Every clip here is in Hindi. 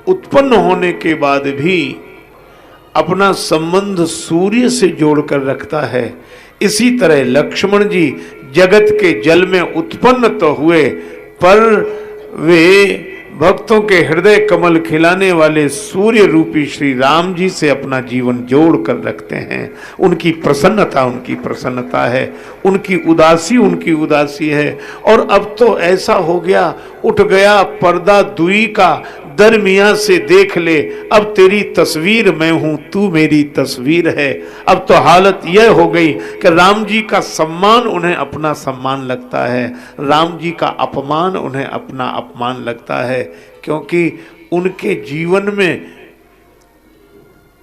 उत्पन्न होने के बाद भी अपना संबंध सूर्य से जोड़कर रखता है, इसी तरह लक्ष्मण जी जगत के जल में उत्पन्न तो हुए, पर वे भक्तों के हृदय कमल खिलाने वाले सूर्य रूपी श्री राम जी से अपना जीवन जोड़ कर रखते हैं। उनकी प्रसन्नता है, उनकी उदासी है। और अब तो ऐसा हो गया, उठ गया पर्दा दुई का, दरमियां से देख ले, अब तेरी तस्वीर मैं हूं, तू मेरी तस्वीर है। अब तो हालत यह हो गई कि राम जी का सम्मान उन्हें अपना सम्मान लगता है, राम जी का अपमान उन्हें अपना अपमान लगता है, क्योंकि उनके जीवन में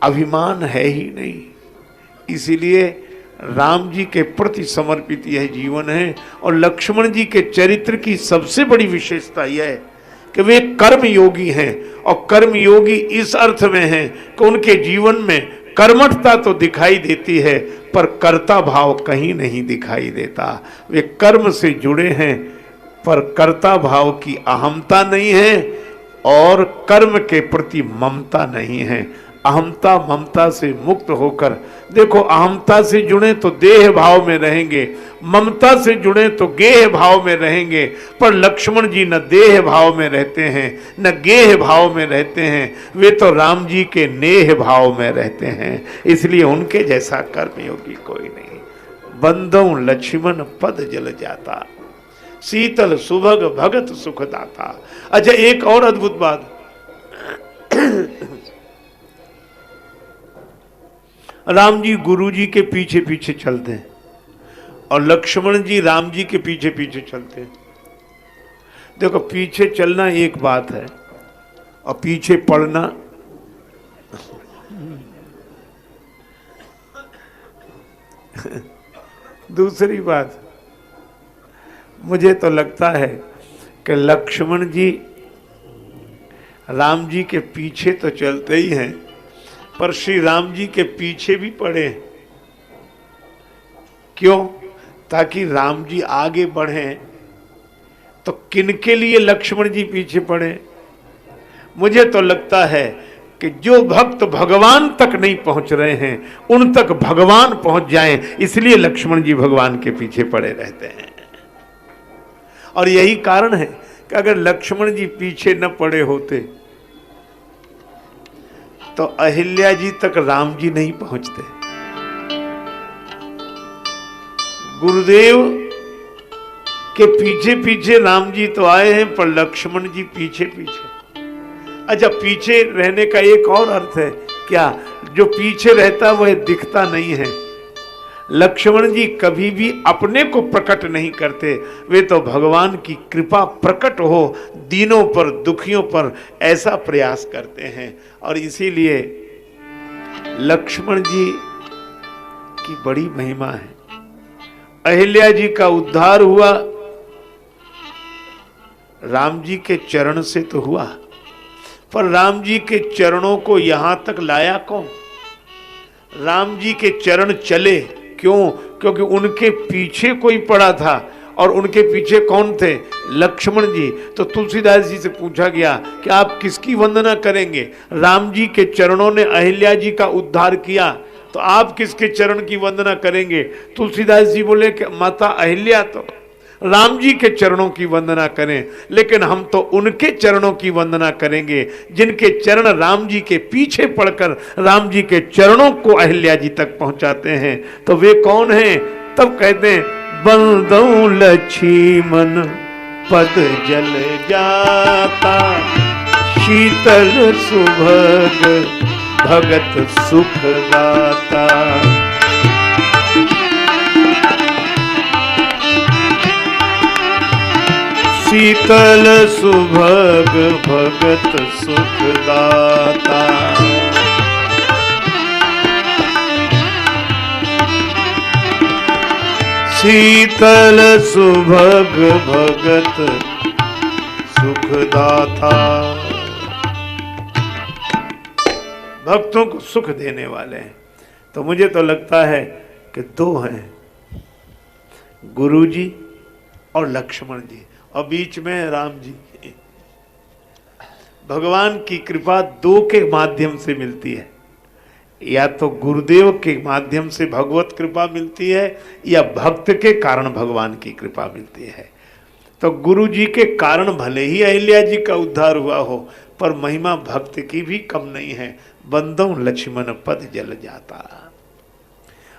अभिमान है ही नहीं। इसीलिए राम जी के प्रति समर्पित यह जीवन है। और लक्ष्मण जी के चरित्र की सबसे बड़ी विशेषता यह है कि वे कर्म योगी हैं, और कर्म योगी इस अर्थ में हैं कि उनके जीवन में कर्मठता तो दिखाई देती है, पर कर्ता भाव कहीं नहीं दिखाई देता। वे कर्म से जुड़े हैं, पर कर्ता भाव की अहमता नहीं है और कर्म के प्रति ममता नहीं है। अहमता ममता से मुक्त होकर, देखो अहमता से जुड़े तो देह भाव में रहेंगे, ममता से जुड़े तो गेह भाव में रहेंगे, पर लक्ष्मण जी न देह भाव में रहते हैं न गेह भाव में रहते हैं, वे तो राम जी के नेह भाव में रहते हैं। इसलिए उनके जैसा कर्मयोगी कोई नहीं। बंदों लक्ष्मण पद जल जाता, शीतल सुभग भगत सुखदाता। अच्छा, एक और अद्भुत बात, राम जी गुरु जी के पीछे पीछे चलते हैं और लक्ष्मण जी राम जी के पीछे पीछे चलते हैं। देखो, पीछे चलना एक बात है और पीछे पड़ना दूसरी बात। मुझे तो लगता है कि लक्ष्मण जी राम जी के पीछे तो चलते ही हैं, पर श्री राम जी के पीछे भी पड़े। क्यों? ताकि राम जी आगे बढ़ें। तो किनके लिए लक्ष्मण जी पीछे पड़े? मुझे तो लगता है कि जो भक्त भगवान तक नहीं पहुंच रहे हैं उन तक भगवान पहुंच जाएं, इसलिए लक्ष्मण जी भगवान के पीछे पड़े रहते हैं। और यही कारण है कि अगर लक्ष्मण जी पीछे न पड़े होते तो अहिल्या जी तक राम जी नहीं पहुंचते। गुरुदेव के पीछे पीछे राम जी तो आए हैं, पर लक्ष्मण जी पीछे पीछे। अच्छा, पीछे रहने का एक और अर्थ है क्या? जो पीछे रहता वह दिखता नहीं है। लक्ष्मण जी कभी भी अपने को प्रकट नहीं करते, वे तो भगवान की कृपा प्रकट हो दीनों पर दुखियों पर, ऐसा प्रयास करते हैं। और इसीलिए लक्ष्मण जी की बड़ी महिमा है। अहिल्या जी का उद्धार हुआ राम जी के चरण से तो हुआ, पर राम जी के चरणों को यहां तक लाया कौन? राम जी के चरण चले क्यों? क्योंकि उनके पीछे कोई पड़ा था, और उनके पीछे कौन थे? लक्ष्मण जी। तो तुलसीदास जी से पूछा गया कि आप किसकी वंदना करेंगे? राम जी के चरणों ने अहिल्या जी का उद्धार किया, तो आप किसके चरण की वंदना करेंगे? तुलसीदास जी बोले कि माता अहिल्या तो राम जी के चरणों की वंदना करें, लेकिन हम तो उनके चरणों की वंदना करेंगे जिनके चरण राम जी के पीछे पड़कर राम जी के चरणों को अहिल्या जी तक पहुंचाते हैं। तो वे कौन हैं? तब कहते हैं, बंदों लक्ष्मण पद जल जाता, शीतल सुभग भगत सुख दाता। शीतल सुभग भगत सुख दाता। शीतल सुभग भगत सुख दाता। भक्तों को सुख देने वाले हैं। तो मुझे तो लगता है कि दो हैं, गुरु जी और लक्ष्मण जी, और बीच में राम जी। भगवान की कृपा दो के माध्यम से मिलती है, या तो गुरुदेव के माध्यम से भगवत कृपा मिलती है, या भक्त के कारण भगवान की कृपा मिलती है। तो गुरु जी के कारण भले ही अहिल्या जी का उद्धार हुआ हो, पर महिमा भक्त की भी कम नहीं है। बंदों लक्ष्मण पद जल जाता।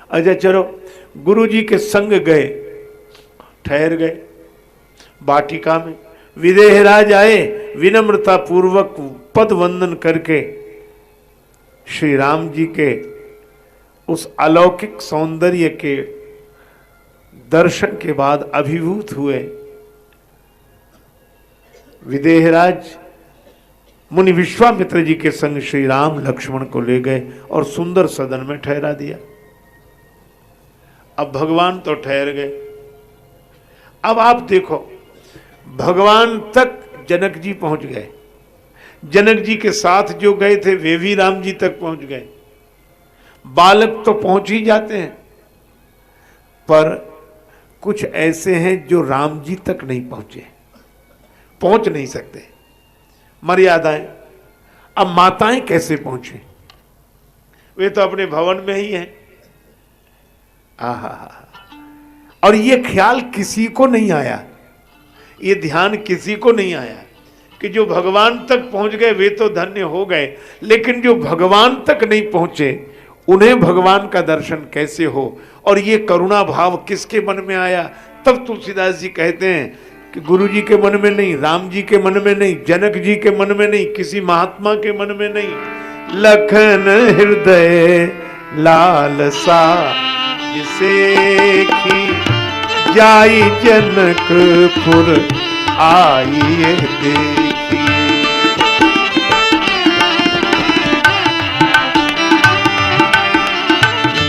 अच्छा चलो, गुरु जी के संग गए, ठहर गए वाटिका में। विदेहराज आए, विनम्रता पूर्वक पद वंदन करके श्री राम जी के उस अलौकिक सौंदर्य के दर्शन के बाद अभिभूत हुए। विदेहराज मुनि विश्वामित्र जी के संग श्री राम लक्ष्मण को ले गए और सुंदर सदन में ठहरा दिया। अब भगवान तो ठहर गए। अब आप देखो, भगवान तक जनक जी पहुंच गए, जनक जी के साथ जो गए थे वे भी राम जी तक पहुंच गए। बालक तो पहुंच ही जाते हैं, पर कुछ ऐसे हैं जो राम जी तक नहीं पहुंचे, पहुंच नहीं सकते, मर्यादाएं। अब माताएं कैसे पहुंचे? वे तो अपने भवन में ही हैं। आहा, और ये ख्याल किसी को नहीं आया, ये ध्यान किसी को नहीं आया कि जो भगवान तक पहुंच गए वे तो धन्य हो गए, लेकिन जो भगवान तक नहीं पहुंचे उन्हें भगवान का दर्शन कैसे हो? और ये करुणा भाव किसके मन में आया? तब तुलसीदास जी कहते हैं कि गुरु जी के मन में नहीं, राम जी के मन में नहीं, जनक जी के मन में नहीं, किसी महात्मा के मन में नहीं। लखन हृदय लालसा जिसे की जाई जनकपुर आइए देखी।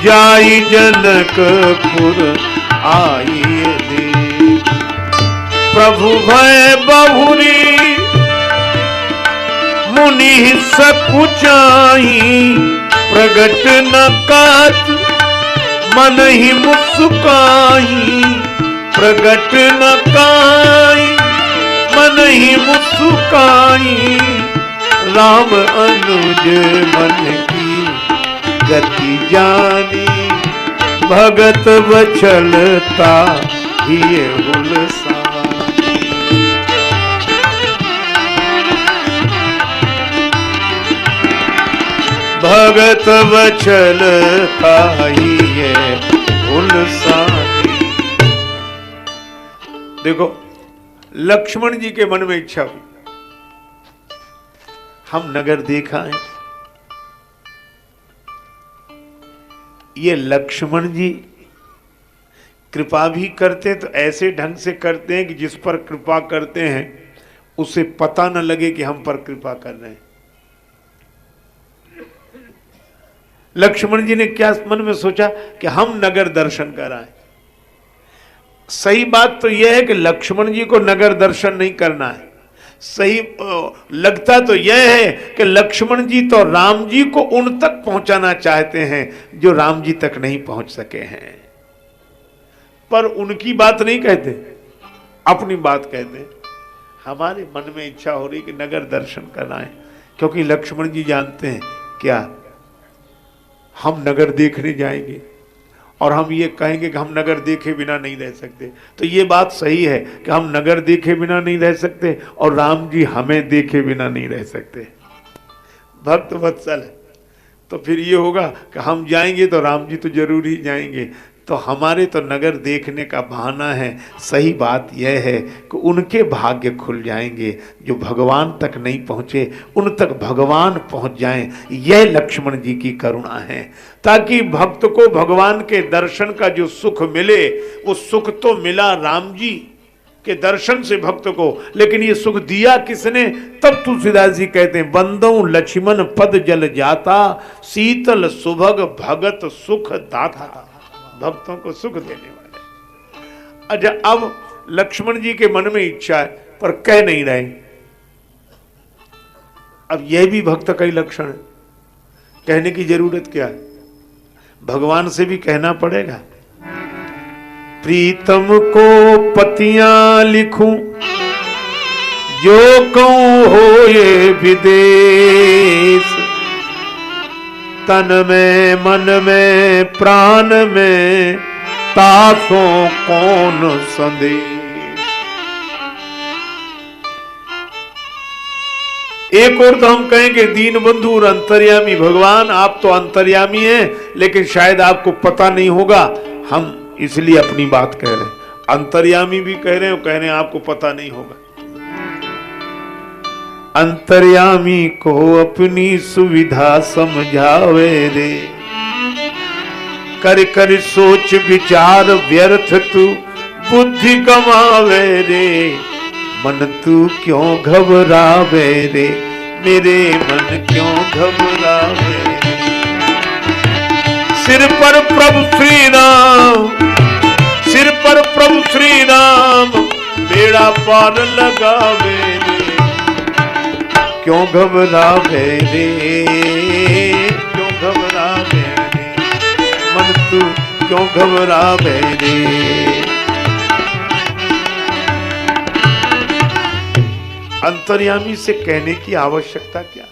जाई जनकपुर आइए देखी। प्रभु भय बहुरी मुनि सकुचाई। प्रगट न कात मन ही मुस्काई। प्रगट न काई मन ही मुस्काई। राम अनुज मन की गति जानी। भगत बचलता ही हुलसा। भगत बचलता ही हुलसानी। देखो, लक्ष्मण जी के मन में इच्छा हुई, हम नगर देखा है। ये लक्ष्मण जी कृपा भी करते तो ऐसे ढंग से करते हैं कि जिस पर कृपा करते हैं उसे पता न लगे कि हम पर कृपा कर रहे हैं। लक्ष्मण जी ने क्या मन में सोचा कि हम नगर दर्शन कराएं। सही बात तो यह है कि लक्ष्मण जी को नगर दर्शन नहीं करना है। सही लगता तो यह है कि लक्ष्मण जी तो राम जी को उन तक पहुंचाना चाहते हैं जो राम जी तक नहीं पहुंच सके हैं, पर उनकी बात नहीं कहते, अपनी बात कहते। हमारे मन में इच्छा हो रही कि नगर दर्शन कराएं, क्योंकि लक्ष्मण जी जानते हैं क्या, हम नगर देखने जाएंगे और हम ये कहेंगे कि हम नगर देखे बिना नहीं रह सकते। तो ये बात सही है कि हम नगर देखे बिना नहीं रह सकते और राम जी हमें देखे बिना नहीं रह सकते। भक्त वत्सल है, तो फिर ये होगा कि हम जाएंगे तो राम जी तो जरूर ही जाएंगे, तो हमारे तो नगर देखने का बहाना है। सही बात यह है कि उनके भाग्य खुल जाएंगे जो भगवान तक नहीं पहुँचे, उन तक भगवान पहुँच जाएं। यह लक्ष्मण जी की करुणा है, ताकि भक्त को भगवान के दर्शन का जो सुख मिले, वो सुख तो मिला राम जी के दर्शन से भक्त को, लेकिन ये सुख दिया किसने? तब तुलसीदास जी कहते हैं, बंदों लक्ष्मण पद जल जाता। शीतल सुभग भगत सुख दाता। भक्तों को सुख देने वाले। अच्छा, अब लक्ष्मण जी के मन में इच्छा है पर कह नहीं रहे। अब यह भी भक्त का ही लक्षण है, कहने की जरूरत क्या है? भगवान से भी कहना पड़ेगा। प्रीतम को पतियां लिखूं जो कहूँ हो ये विदेश, तन में मन में प्राण में तासों कौन संदेश। एक और तो हम कहेंगे दीन बंधु और अंतर्यामी भगवान, आप तो अंतर्यामी हैं लेकिन शायद आपको पता नहीं होगा, हम इसलिए अपनी बात कह रहे हैं। अंतर्यामी भी कह रहे हैं और कह रहे हैं आपको पता नहीं होगा। अंतर्यामी को अपनी सुविधा समझावे रे, कर कर सोच विचार व्यर्थ तू बुद्धि गमावे रे। मन तू क्यों घबरावे रे, मेरे मन क्यों घबरावे रे। सिर पर प्रभु श्री राम, सिर पर प्रभु श्री राम, बेड़ा पार लगावे रे। क्यों घबरावे रे, क्यों घबरावे रे, मन तू क्यों घबरावे रे। अंतर्यामी से कहने की आवश्यकता क्या?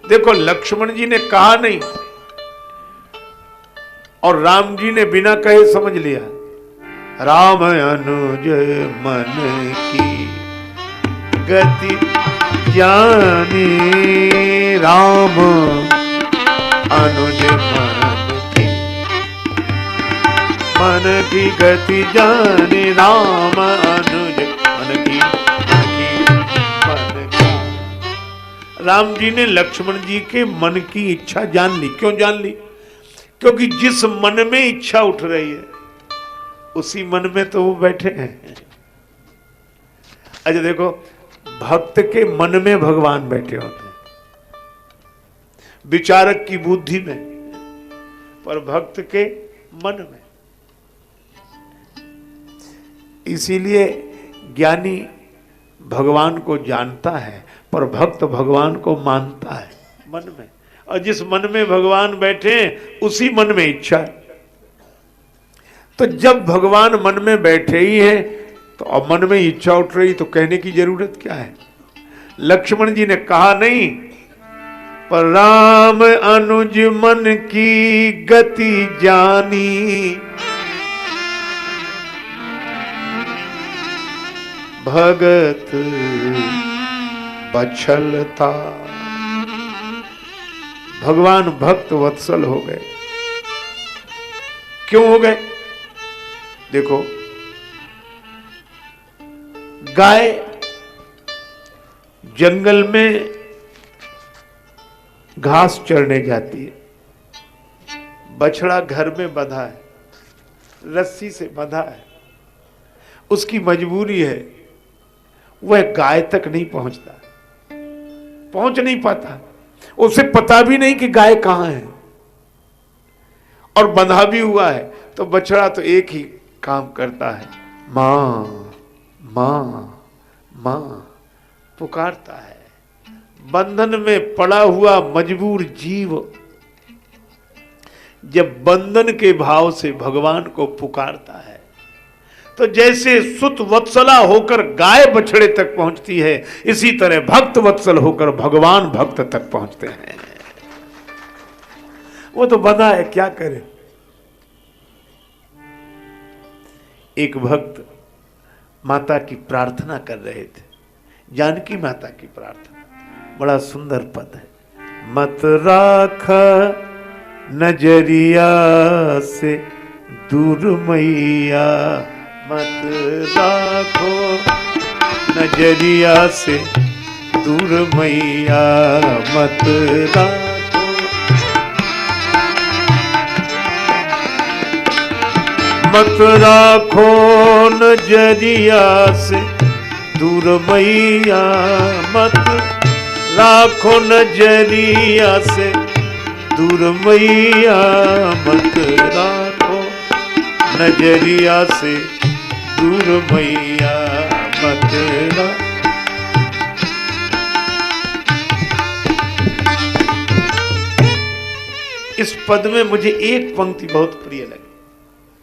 देखो लक्ष्मण जी ने कहा नहीं और राम जी ने बिना कहे समझ लिया। राम अनुज मन की गति जाने, राम अनुज मन की गति जाने, राम अनुज मन की। राम जी ने लक्ष्मण जी के मन की इच्छा जान ली। क्यों जान ली? क्योंकि जिस मन में इच्छा उठ रही है उसी मन में तो वो बैठे हैं। अच्छा देखो, भक्त के मन में भगवान बैठे होते हैं, विचारक की बुद्धि में, पर भक्त के मन में। इसीलिए ज्ञानी भगवान को जानता है पर भक्त भगवान को मानता है मन में, और जिस मन में भगवान बैठे हैं उसी मन में इच्छा है। तो जब भगवान मन में बैठे ही हैं तो अब मन में इच्छा उठ रही तो कहने की जरूरत क्या है? लक्ष्मण जी ने कहा नहीं, पर राम अनुज मन की गति जानी, भगत बछलता। भगवान भक्त वत्सल हो गए। क्यों हो गए? देखो, गाय जंगल में घास चरने जाती है, बछड़ा घर में बंधा है, रस्सी से बंधा है, उसकी मजबूरी है, वह गाय तक नहीं पहुंचता, पहुंच नहीं पाता, उसे पता भी नहीं कि गाय कहां है, और बंधा भी हुआ है। तो बछड़ा तो एक ही काम करता है, मां मां मां पुकारता है। बंधन में पड़ा हुआ मजबूर जीव जब बंधन के भाव से भगवान को पुकारता है तो जैसे सुत वत्सला होकर गाय बछड़े तक पहुंचती है, इसी तरह भक्त वत्सल होकर भगवान भक्त तक पहुंचते हैं। वो तो बंधा है, क्या करे। एक भक्त माता की प्रार्थना कर रहे थे, जानकी माता की प्रार्थना, बड़ा सुंदर पद है। मत राख नजरिया से दूर मैया, मत राखो नजरिया से दूर मैया, मत राखो, मत राखो नजरिया से दूर मैया, मत राखो नजरिया से दूर मैया, मत राखो नजरिया से दूर मैया, मत राखो। इस पद में मुझे एक पंक्ति बहुत प्रिय लगी,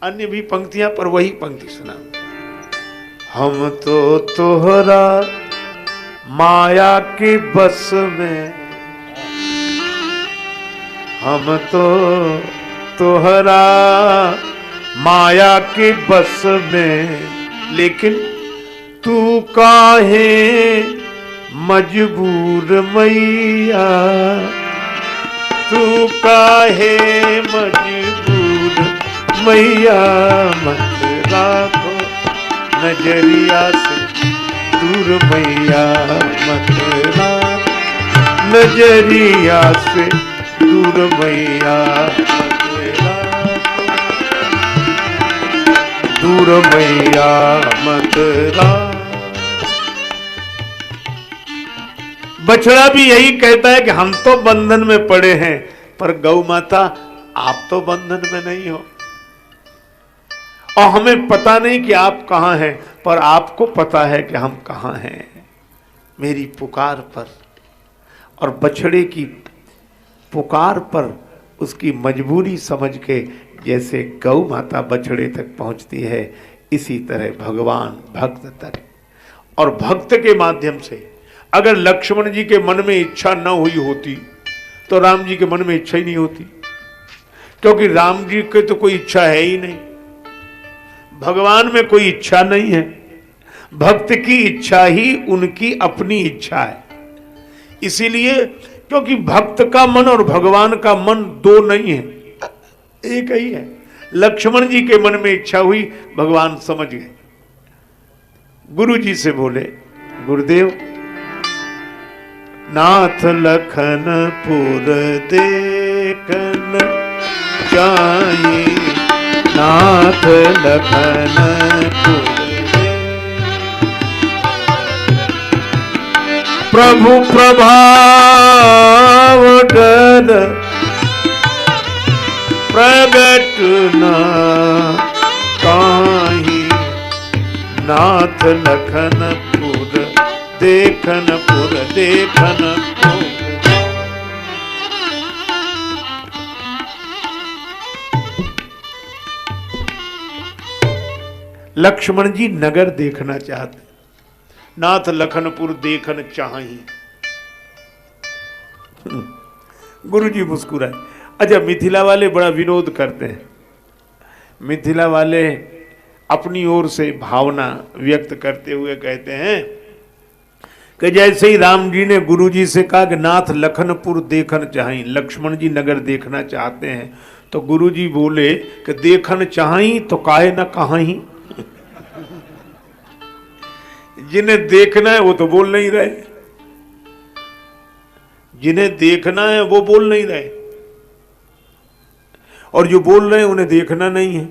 अन्य भी पंक्तियां पर वही पंक्ति सुना। हम तो तोहरा माया के बस में हम तो तोहरा माया के बस में, लेकिन तू काहे मजबूर मैया, तू काहे मजबूर मैया, मत राखो नजरिया से दूर मैया, मत राखो नजरिया से दूर मैया, दूर मैया मत राखो। बछड़ा भी यही कहता है कि हम तो बंधन में पड़े हैं, पर गौ माता आप तो बंधन में नहीं हो, और हमें पता नहीं कि आप कहां हैं, पर आपको पता है कि हम कहां हैं। मेरी पुकार पर और बछड़े की पुकार पर उसकी मजबूरी समझ के जैसे गौ माता बछड़े तक पहुंचती है, इसी तरह भगवान भक्त तक। और भक्त के माध्यम से अगर लक्ष्मण जी के मन में इच्छा न हुई होती तो राम जी के मन में इच्छा ही नहीं होती, क्योंकि राम जी के तो कोई इच्छा है ही नहीं, भगवान में कोई इच्छा नहीं है। भक्त की इच्छा ही उनकी अपनी इच्छा है। इसीलिए क्योंकि भक्त का मन और भगवान का मन दो नहीं है, एक ही है। लक्ष्मण जी के मन में इच्छा हुई, भगवान समझ गए। गुरु जी से बोले, गुरुदेव नाथ लखनपुर देखन चाहिए, नाथ लखनपुर प्रभु प्रभाव डर प्रगट न काहि, नाथ लखनपुर देखनपुर देखनपुर। लक्ष्मण जी नगर देखना चाहते, नाथ लखनपुर देखन चाहिए। गुरु जी मुस्कुराए। अच्छा, मिथिला वाले बड़ा विनोद करते हैं। मिथिला वाले अपनी ओर से भावना व्यक्त करते हुए कहते हैं कि जैसे ही राम जी ने गुरु जी से कहा कि नाथ लखनपुर देखन चाहिए, लक्ष्मण जी नगर देखना चाहते हैं, तो गुरु जी बोले कि देखन चाहिए तो काहे ना कहां ही। जिन्हें देखना है वो तो बोल नहीं रहे, जिन्हें देखना है वो बोल नहीं रहे, और जो बोल रहे हैं उन्हें देखना नहीं है।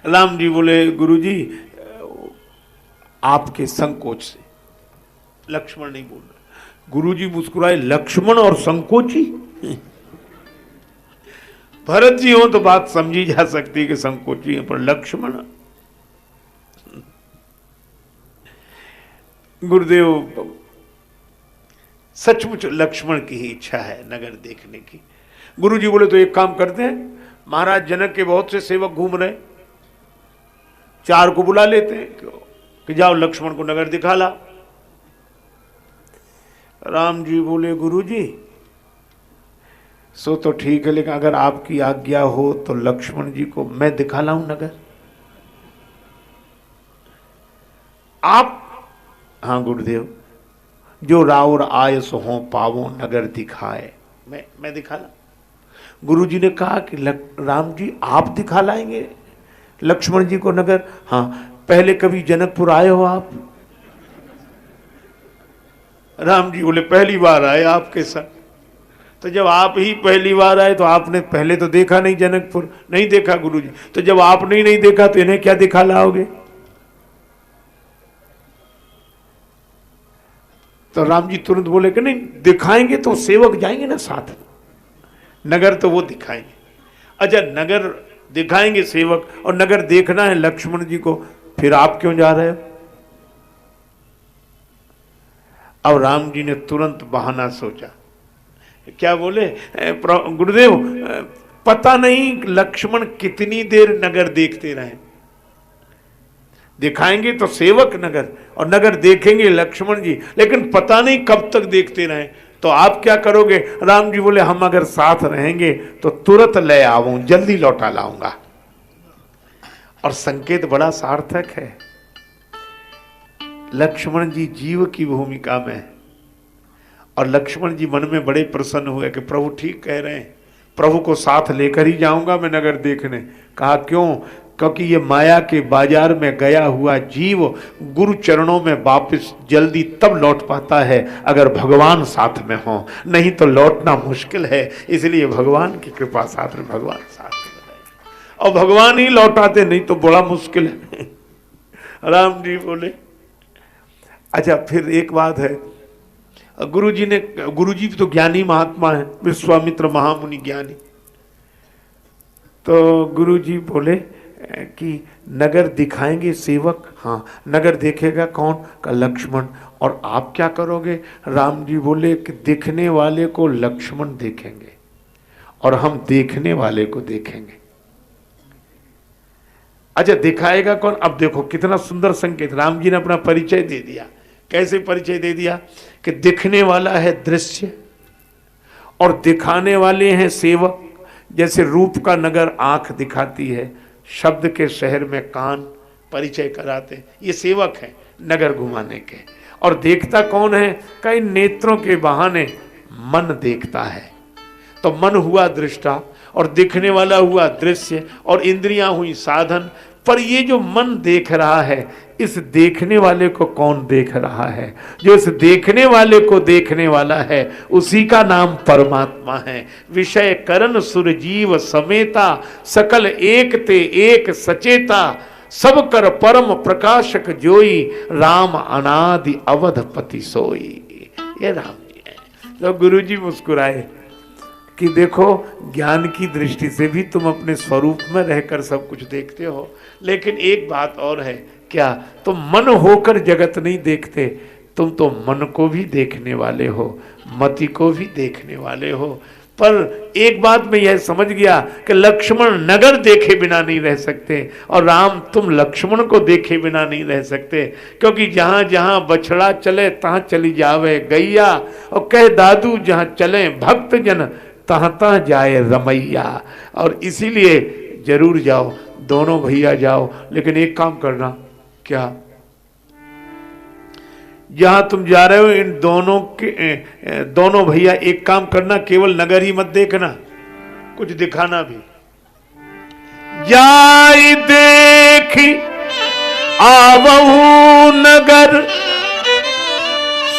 राम जी बोले, गुरुजी आपके संकोच से। लक्ष्मण नहीं बोल रहे। गुरुजी मुस्कुराए, लक्ष्मण और संकोची? भरत जी हो तो बात समझी जा सकती है कि संकोची है, पर लक्ष्मण। गुरुदेव सचमुच लक्ष्मण की ही इच्छा है नगर देखने की। गुरुजी बोले, तो एक काम करते हैं, महाराज जनक के बहुत से सेवक घूम रहे, 4 को बुला लेते हैं कि जाओ लक्ष्मण को नगर दिखा ला। राम जी बोले, गुरुजी सो तो ठीक है, लेकिन अगर आपकी आज्ञा हो तो लक्ष्मण जी को मैं दिखा लाऊं नगर। आप? हाँ गुरुदेव, जो राउर आय सो हो पावो नगर दिखाए, मैं दिखा ला। गुरुजी ने कहा कि राम जी आप दिखा लाएंगे लक्ष्मण जी को नगर? हाँ। पहले कभी जनकपुर आए हो आप? राम जी बोले, पहली बार आए आपके साथ। तो जब आप ही पहली बार आए तो आपने पहले तो देखा नहीं जनकपुर? नहीं देखा गुरुजी। तो जब आपने ही नहीं देखा तो इन्हें क्या दिखा लाओगे? तो राम जी तुरंत बोले कि नहीं, दिखाएंगे तो सेवक जाएंगे ना साथ, नगर तो वो दिखाएंगे। अच्छा, नगर दिखाएंगे सेवक और नगर देखना है लक्ष्मण जी को, फिर आप क्यों जा रहे हो? अब राम जी ने तुरंत बहाना सोचा। क्या बोले? गुरुदेव पता नहीं लक्ष्मण कितनी देर नगर देखते रहे, दिखाएंगे तो सेवक नगर, और नगर देखेंगे लक्ष्मण जी, लेकिन पता नहीं कब तक देखते रहें। तो आप क्या करोगे? राम जी बोले हम अगर साथ रहेंगे तो तुरंत ले आऊं, जल्दी लौटा लाऊंगा। और संकेत बड़ा सार्थक है। लक्ष्मण जी जीव की भूमिका में, और लक्ष्मण जी मन में बड़े प्रसन्न हुए कि प्रभु ठीक कह रहे हैं, प्रभु को साथ लेकर ही जाऊंगा मैं नगर देखने। कहा क्यों? क्योंकि ये माया के बाजार में गया हुआ जीव गुरु चरणों में वापस जल्दी तब लौट पाता है अगर भगवान साथ में हो, नहीं तो लौटना मुश्किल है। इसलिए भगवान की कृपा साथ में, भगवान साथ में, और भगवान ही लौटाते, नहीं तो बड़ा मुश्किल है। राम जी बोले अच्छा फिर एक बात है, गुरु जी तो ज्ञानी महात्मा है, विश्वामित्र महामुनि ज्ञानी। तो गुरु जी बोले कि नगर दिखाएंगे सेवक? हाँ। नगर देखेगा कौन? का लक्ष्मण। और आप क्या करोगे? राम जी बोले कि देखने वाले को लक्ष्मण देखेंगे और हम देखने वाले को देखेंगे। अच्छा दिखाएगा कौन? अब देखो कितना सुंदर संकेत, राम जी ने अपना परिचय दे दिया। कैसे परिचय दे दिया? कि दिखने वाला है दृश्य और दिखाने वाले हैं सेवक। जैसे रूप का नगर आंख दिखाती है, शब्द के शहर में कान परिचय कराते, ये सेवक हैं नगर घुमाने के। और देखता कौन है? कई नेत्रों के बहाने मन देखता है। तो मन हुआ दृष्टा और दिखने वाला हुआ दृश्य और इंद्रियां हुई साधन। पर ये जो मन देख रहा है, इस देखने वाले को कौन देख रहा है? जो इस देखने वाले को देखने वाला है उसी का नाम परमात्मा है। विषय करण सुरजीव समेता, सकल एक ते एक सचेता, सब कर परम प्रकाशक जोई, राम अनादि अवधपति सोई। ये राम जी है। तो गुरु जी मुस्कुराए कि देखो ज्ञान की दृष्टि से भी तुम अपने स्वरूप में रहकर सब कुछ देखते हो, लेकिन एक बात और है। क्या? तुम मन होकर जगत नहीं देखते, तुम तो मन को भी देखने वाले हो, मति को भी देखने वाले हो। पर एक बात मैं यह समझ गया कि लक्ष्मण नगर देखे बिना नहीं रह सकते, और राम तुम लक्ष्मण को देखे बिना नहीं रह सकते। क्योंकि जहां जहां बछड़ा चले तहां चली जावे गैया, और कह दादू जहां चले भक्त जन तहां तहां जाए रमैया। और इसीलिए जरूर जाओ, दोनों भैया जाओ, लेकिन एक काम करना। क्या? जहां तुम जा रहे हो इन दोनों भैया एक काम करना, केवल नगर ही मत देखना, कुछ दिखाना भी। जाई देखी आवहु नगर,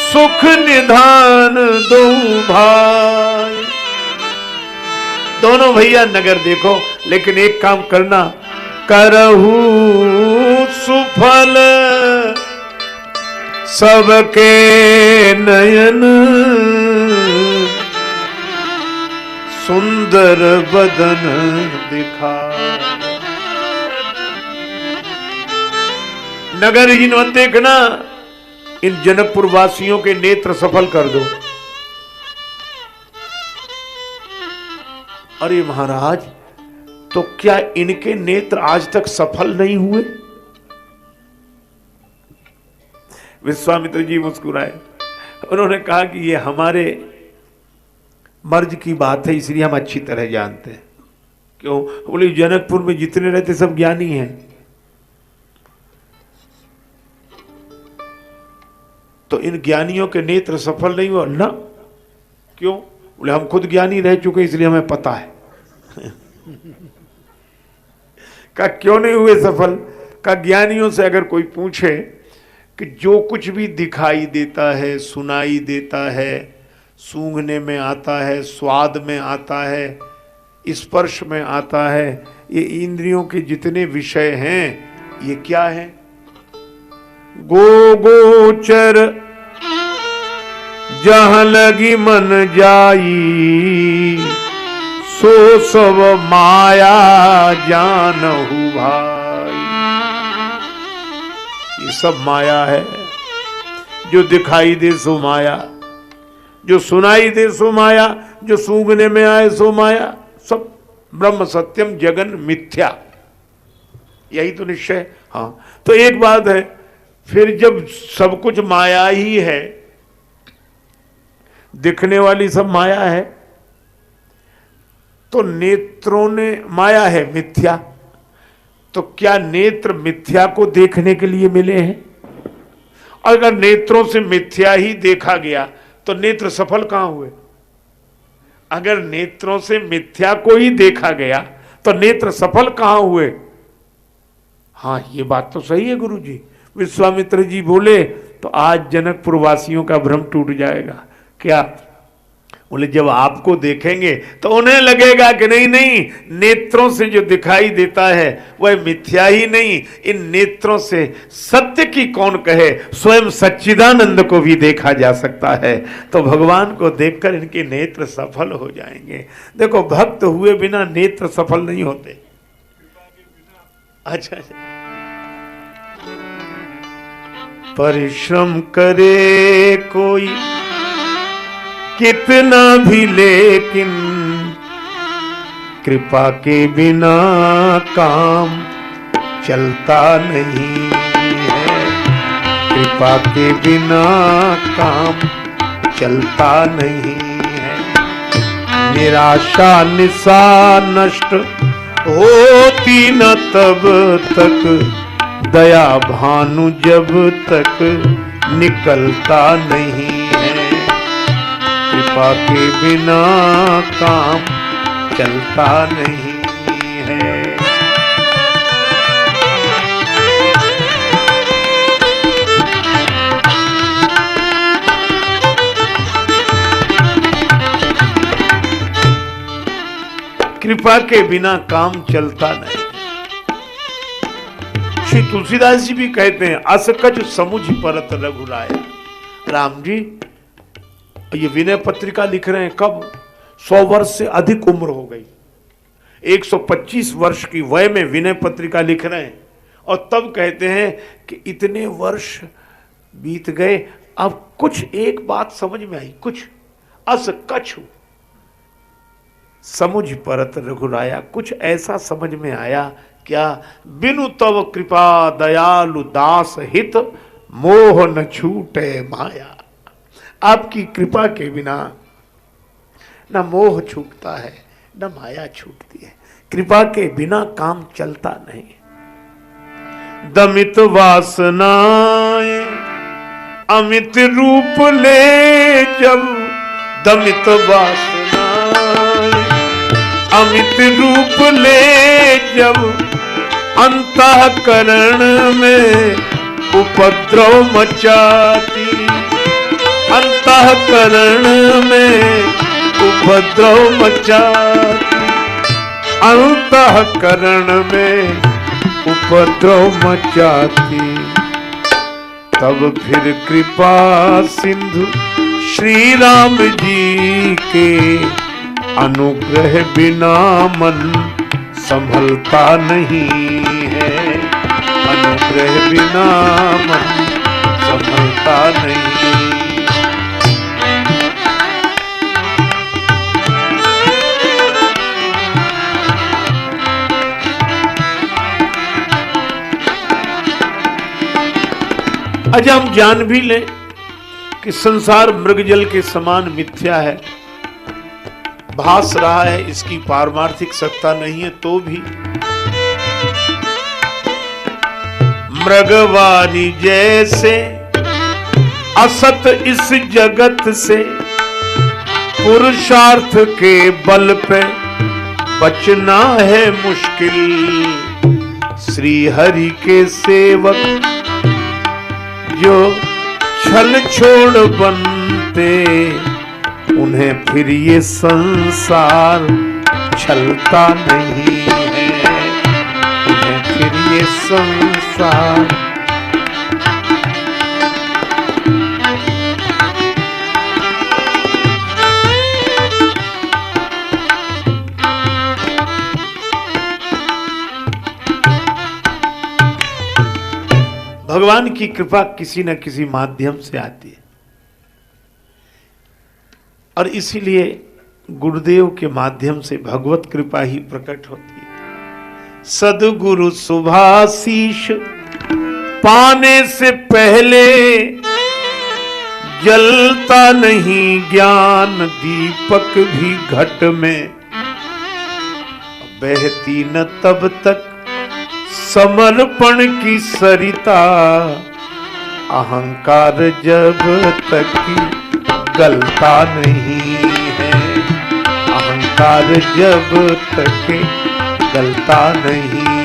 सुख निधान दो भाई। दोनों भैया नगर देखो, लेकिन एक काम करना, करहु सुफल सबके नयन, सुंदर बदन दिखा। नगर ही मत देखना, इन जनकपुर वासियों के नेत्र सफल कर दो। अरे महाराज, तो क्या इनके नेत्र आज तक सफल नहीं हुए? विश्वामित्र जी मुस्कुराए। उन्होंने कहा कि ये हमारे मर्ज की बात है, इसलिए हम अच्छी तरह जानते हैं। क्यों? बोले जनकपुर में जितने रहते सब ज्ञानी हैं। तो इन ज्ञानियों के नेत्र सफल नहीं हुआ ना? क्यों? बोले हम खुद ज्ञानी रह चुके इसलिए हमें पता है। का क्यों नहीं हुए सफल? का ज्ञानियों से अगर कोई पूछे कि जो कुछ भी दिखाई देता है, सुनाई देता है, सूंघने में आता है, स्वाद में आता है, स्पर्श में आता है, ये इंद्रियों के जितने विषय हैं ये क्या है? गोचर जहां लगी मन जाई, सो सब माया जानहु भाई। ये सब माया है। जो दिखाई दे सो माया, जो सुनाई दे सो माया, जो सूंघने में आए सो माया। सब ब्रह्म सत्यम जगन मिथ्या, यही तो निश्चय। हाँ, तो एक बात है, फिर जब सब कुछ माया ही है, दिखने वाली सब माया है, तो नेत्रों ने माया है मिथ्या, तो क्या नेत्र मिथ्या को देखने के लिए मिले हैं? अगर नेत्रों से मिथ्या ही देखा गया तो नेत्र सफल कहां हुए? अगर नेत्रों से मिथ्या को ही देखा गया तो नेत्र सफल कहां हुए? हाँ, ये बात तो सही है गुरु जी। विश्वामित्र जी बोले तो आज जनकपुर वासियों का भ्रम टूट जाएगा। क्या? बोले जब आपको देखेंगे तो उन्हें लगेगा कि नहीं नहीं, नेत्रों से जो दिखाई देता है वह मिथ्या ही नहीं, इन नेत्रों से सत्य की कौन कहे, स्वयं सच्चिदानंद को भी देखा जा सकता है। तो भगवान को देखकर इनके नेत्र सफल हो जाएंगे। देखो, भक्त हुए बिना नेत्र सफल नहीं होते। अच्छा, परिश्रम करे कोई कितना भी, लेकिन कृपा के बिना काम चलता नहीं है। कृपा के बिना काम चलता नहीं है। निराशा निशा नष्ट होती न तब तक, दया भानु जब तक निकलता नहीं है। कृपा के बिना काम चलता नहीं है। कृपा के बिना काम चलता नहीं। श्री तुलसीदास जी भी कहते हैं, असकज समुझ परत रघुराया। राम जी ये विनय पत्रिका लिख रहे हैं कब? 100 वर्ष से अधिक उम्र हो गई, 125 वर्ष की वय में विनय पत्रिका लिख रहे हैं, और तब कहते हैं कि इतने वर्ष बीत गए, अब कुछ एक बात समझ में आई, कुछ अस कछु समुझ परत रघुराया, कुछ ऐसा समझ में आया। क्या? बिनु तव कृपा दयालु दास हित, मोह न छूटे माया। आपकी कृपा के बिना न मोह छूटता है न माया छूटती है। कृपा के बिना काम चलता नहीं। दमित वासनाएं अमित रूप ले जब, दमित वासनाएं अमित रूप ले जब, अंतःकरण में उपद्रव मचाती। अंतःकरण में उपद्रव मचाती। अंतःकरण में उपद्रव मचाती। तब फिर कृपा सिंधु श्री राम जी के, अनुग्रह बिना मन संभलता नहीं है। अनुग्रह बिना मन संभलता नहीं। आज हम जान भी लें कि संसार मृगजल के समान मिथ्या है, भास रहा है, इसकी पारमार्थिक सत्ता नहीं है, तो भी मृगवारी जैसे असत इस जगत से, पुरुषार्थ के बल पे बचना है मुश्किल। श्री हरि के सेवक जो छल छोड़ बनते, उन्हें फिर ये संसार छलता नहीं है। उन्हें फिर ये संसार भगवान की कृपा किसी न किसी माध्यम से आती है, और इसीलिए गुरुदेव के माध्यम से भगवत कृपा ही प्रकट होती है। सदगुरु शुभाशीष पाने से पहले जलता नहीं ज्ञान दीपक भी घट में, बहती न तब तक समर्पण की सरिता, अहंकार जब तक गलता नहीं है, अहंकार जब तक गलता नहीं